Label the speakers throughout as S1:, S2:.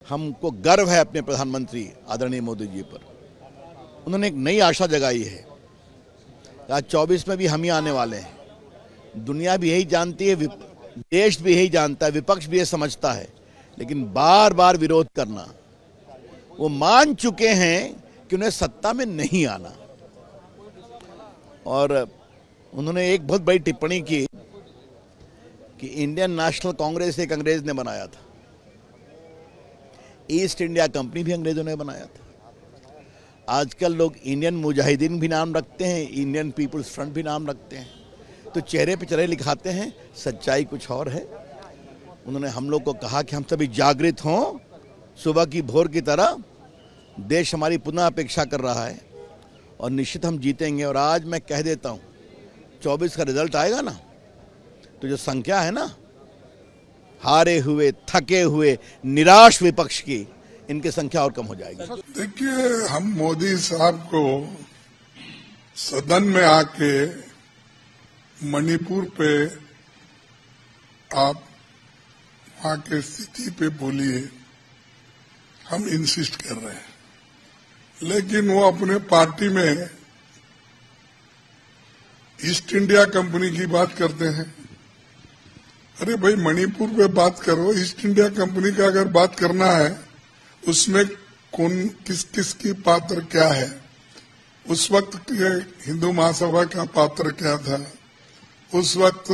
S1: हमको गर्व है अपने प्रधानमंत्री आदरणीय मोदी जी पर। उन्होंने एक नई आशा जगाई है। आज 24 में भी हम ही आने वाले हैं। दुनिया भी यही जानती है, देश भी यही जानता है, विपक्ष भी ये समझता है, लेकिन बार बार विरोध करना। वो मान चुके हैं कि उन्हें सत्ता में नहीं आना। और उन्होंने एक बहुत बड़ी टिप्पणी की कि इंडियन नेशनल कांग्रेस एक अंग्रेज ने बनाया था, ईस्ट इंडिया कंपनी भी अंग्रेजों ने बनाया था। आजकल लोग इंडियन मुजाहिदीन भी नाम रखते हैं, इंडियन पीपुल्स फ्रंट भी नाम रखते हैं, तो चेहरे पे चेहरे लिखाते हैं, सच्चाई कुछ और है। उन्होंने हम लोग को कहा कि हम सभी जागृत हों, सुबह की भोर की तरह। देश हमारी पुनः अपेक्षा कर रहा है और निश्चित हम जीतेंगे। और आज मैं कह देता हूँ, 24 का रिजल्ट आएगा ना, तो जो संख्या है ना हारे हुए, थके हुए, निराश विपक्ष की, इनकी संख्या और कम हो जाएगी।
S2: देखिए, हम मोदी साहब को सदन में आके मणिपुर पे आप वहां के स्थिति पे बोलिए, हम इंसिस्ट कर रहे हैं, लेकिन वो अपने पार्टी में ईस्ट इंडिया कंपनी की बात करते हैं। अरे भाई, मणिपुर पे बात करो। ईस्ट इंडिया कंपनी का अगर बात करना है, उसमें कौन किस किस की पात्र क्या है, उस वक्त के हिंदू महासभा का पात्र क्या था, उस वक्त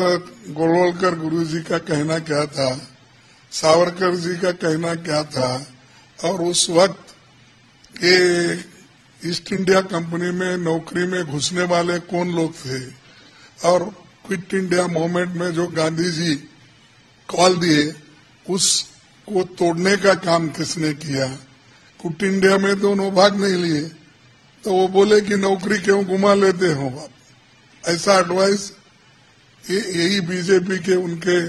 S2: गोलवलकर गुरुजी का कहना क्या था, सावरकर जी का कहना क्या था, और उस वक्त के ईस्ट इंडिया कंपनी में नौकरी में घुसने वाले कौन लोग थे, और क्विट इंडिया मूवमेंट में जो गांधी जी कॉल दिए, उसको तोड़ने का काम किसने किया। क्विट इंडिया में दोनों भाग नहीं लिए, तो वो बोले कि नौकरी क्यों गुमा लेते हो आप। ऐसा एडवाइस यही बीजेपी के उनके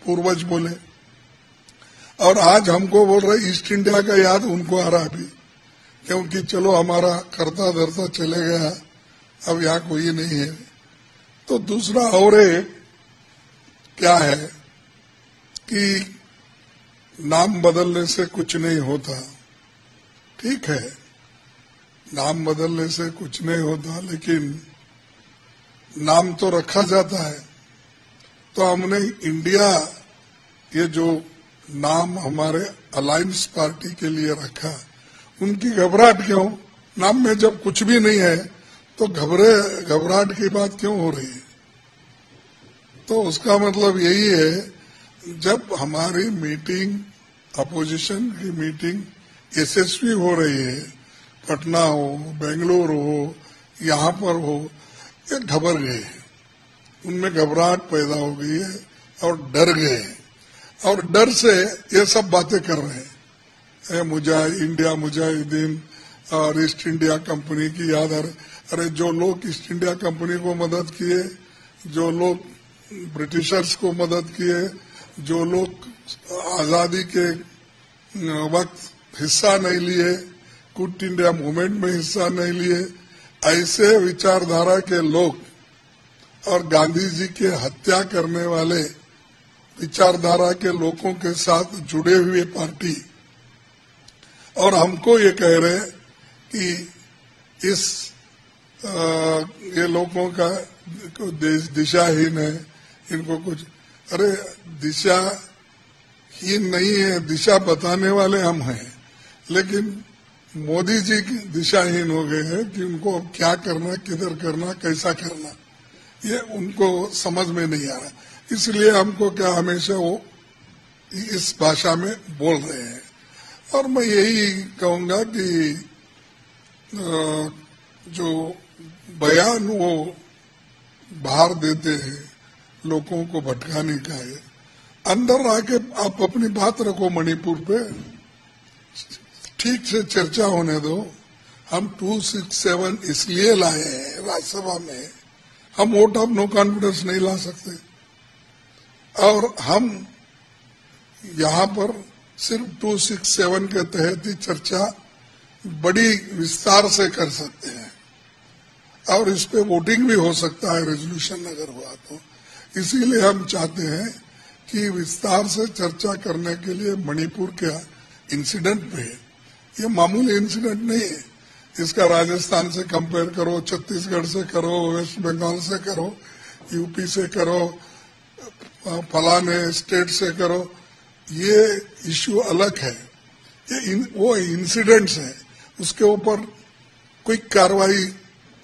S2: पूर्वज बोले, और आज हमको बोल रहे ईस्ट इंडिया का याद उनको आ रहा भी, क्योंकि चलो हमारा करता धरता चले गया, अब यहाँ कोई नहीं है। तो दूसरा और क्या है कि नाम बदलने से कुछ नहीं होता। ठीक है, नाम बदलने से कुछ नहीं होता, लेकिन नाम तो रखा जाता है। तो हमने इंडिया, ये जो नाम हमारे अलायंस पार्टी के लिए रखा, उनकी घबराहट क्यों? नाम में जब कुछ भी नहीं है तो घबराहट की बात क्यों हो रही है? तो उसका मतलब यही है, जब हमारी मीटिंग, अपोजिशन की मीटिंग यशस्वी हो रही है, पटना हो, बेंगलुरु हो, यहाँ पर हो, ये घबर गए, उनमें घबराहट पैदा हो गई है और डर गए, और डर से ये सब बातें कर रहे हैं। इंडिया मुजाहिदीन और ईस्ट इंडिया कंपनी की याद आ रही। अरे, जो लोग ईस्ट इंडिया कंपनी को मदद किए, जो लोग ब्रिटिशर्स को मदद किए, जो लोग आजादी के वक्त हिस्सा नहीं लिए, क्विट इंडिया मूवमेंट में हिस्सा नहीं लिए, ऐसे विचारधारा के लोग और गांधी जी के हत्या करने वाले विचारधारा के लोगों के साथ जुड़े हुए पार्टी, और हमको ये कह रहे कि ये लोगों का दिशाहीन है, इनको कुछ। अरे, दिशाहीन नहीं है, दिशा बताने वाले हम हैं, लेकिन मोदी जी की दिशाहीन हो गए हैं कि उनको अब क्या करना, किधर करना, कैसा करना, ये उनको समझ में नहीं आ रहा। इसलिए हमको क्या, हमेशा वो इस भाषा में बोल रहे हैं। और मैं यही कहूंगा कि जो बयान वो बाहर देते हैं, लोगों को भटकाने का है, अंदर आके आप अपनी बात रखो। मणिपुर पे ठीक से चर्चा होने दो। हम 267 इसलिए लाए हैं राज्यसभा में, हम वोट ऑफ नो कॉन्फिडेंस नहीं ला सकते, और हम यहाँ पर सिर्फ 267 के तहत ही चर्चा बड़ी विस्तार से कर सकते हैं, और इस पे वोटिंग भी हो सकता है, रेजोल्यूशन अगर हुआ तो। इसीलिए हम चाहते हैं कि विस्तार से चर्चा करने के लिए मणिपुर का इंसिडेंट पे, ये मामूली इंसिडेंट नहीं है। इसका राजस्थान से कंपेयर करो, छत्तीसगढ़ से करो, वेस्ट बंगाल से करो, यूपी से करो, फलाने स्टेट से करो, ये इश्यू अलग है। ये वो इंसिडेंट्स है, उसके ऊपर क्विक कार्रवाई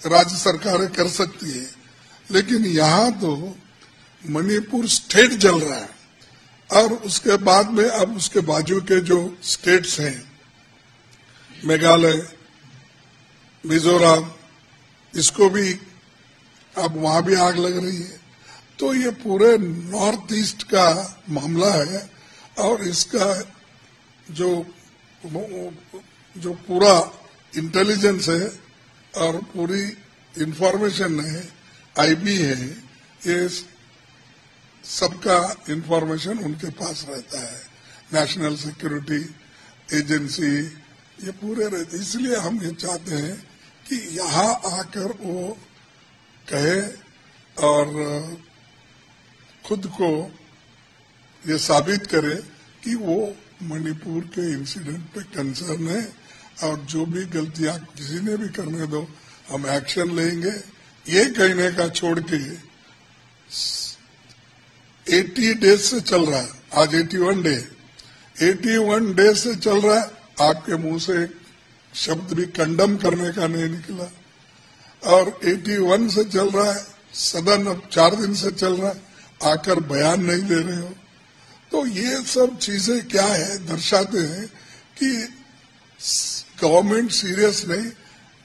S2: राज्य सरकारें कर सकती है। लेकिन यहाँ तो मणिपुर स्टेट जल रहा है, और उसके बाद में अब उसके बाजू के जो स्टेट्स हैं, मेघालय, मिजोरम, इसको भी अब वहां भी आग लग रही है। तो ये पूरे नॉर्थ ईस्ट का मामला है, और इसका जो पूरा इंटेलिजेंस है और पूरी इंफॉर्मेशन है, आईबी है, ये सबका इंफॉर्मेशन उनके पास रहता है। नेशनल सिक्योरिटी एजेंसी ये पूरे रहते, इसलिए हम ये चाहते हैं कि यहाँ आकर वो कहे और खुद को ये साबित करे कि वो मणिपुर के इंसिडेंट पे कंसर्न है, और जो भी गलतियां किसी ने भी करने दो, हम एक्शन लेंगे। ये कहने का छोड़ के 80 डेज से चल रहा है, आज 81 डे, 81 डेज से चल रहा है, आपके मुंह से एक शब्द भी कंडम करने का नहीं निकला। और 81 से चल रहा है, सदन अब 4 दिन से चल रहा है, आकर बयान नहीं दे रहे हो। तो ये सब चीजें क्या है, दर्शाते हैं कि गवर्नमेंट सीरियस नहीं,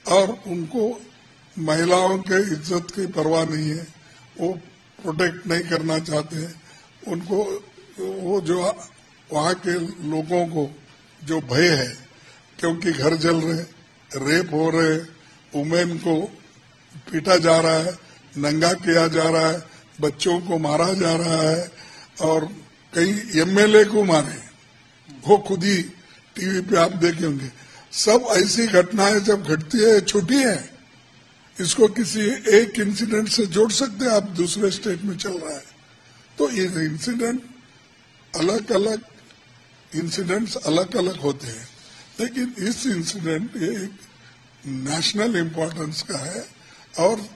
S2: और उनको महिलाओं के इज्जत की परवाह नहीं है, वो प्रोटेक्ट नहीं करना चाहते हैं। उनको वो जो वहां के लोगों को जो भय है, क्योंकि घर जल रहे, रेप हो रहे, वुमेन को पीटा जा रहा है, नंगा किया जा रहा है, बच्चों को मारा जा रहा है, और कई एमएलए को मारे, वो खुद ही टीवी पे आप देखे होंगे। सब ऐसी घटनाएं जब घटती है, छुट्टी है, इसको किसी एक इंसिडेंट से जोड़ सकते हैं आप, दूसरे स्टेट में चल रहा है। तो ये इंसिडेंट अलग अलग इंसिडेंट्स अलग अलग होते हैं, लेकिन इस इंसिडेंट ये एक नेशनल इम्पोर्टेंस का है, और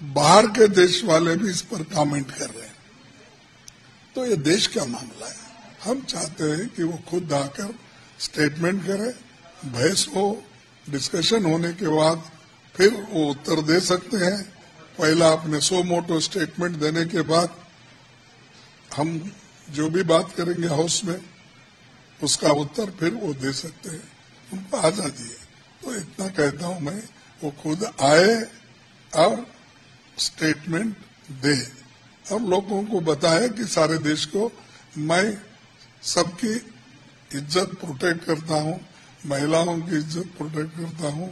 S2: बाहर के देश वाले भी इस पर कमेंट कर रहे हैं। तो ये देश का मामला है, हम चाहते हैं कि वो खुद आकर स्टेटमेंट करे, बहस हो, डिस्कशन होने के बाद फिर वो उत्तर दे सकते हैं। पहला अपने सो मोटो स्टेटमेंट देने के बाद हम जो भी बात करेंगे हाउस में, उसका उत्तर फिर वो दे सकते हैं, उनको आजादी है। तो इतना कहता हूं मैं, वो खुद आए और स्टेटमेंट दे, और लोगों को बताए कि सारे देश को मैं सबकी इज्जत प्रोटेक्ट करता हूं, महिलाओं की इज्जत प्रोटेक्ट करता हूं,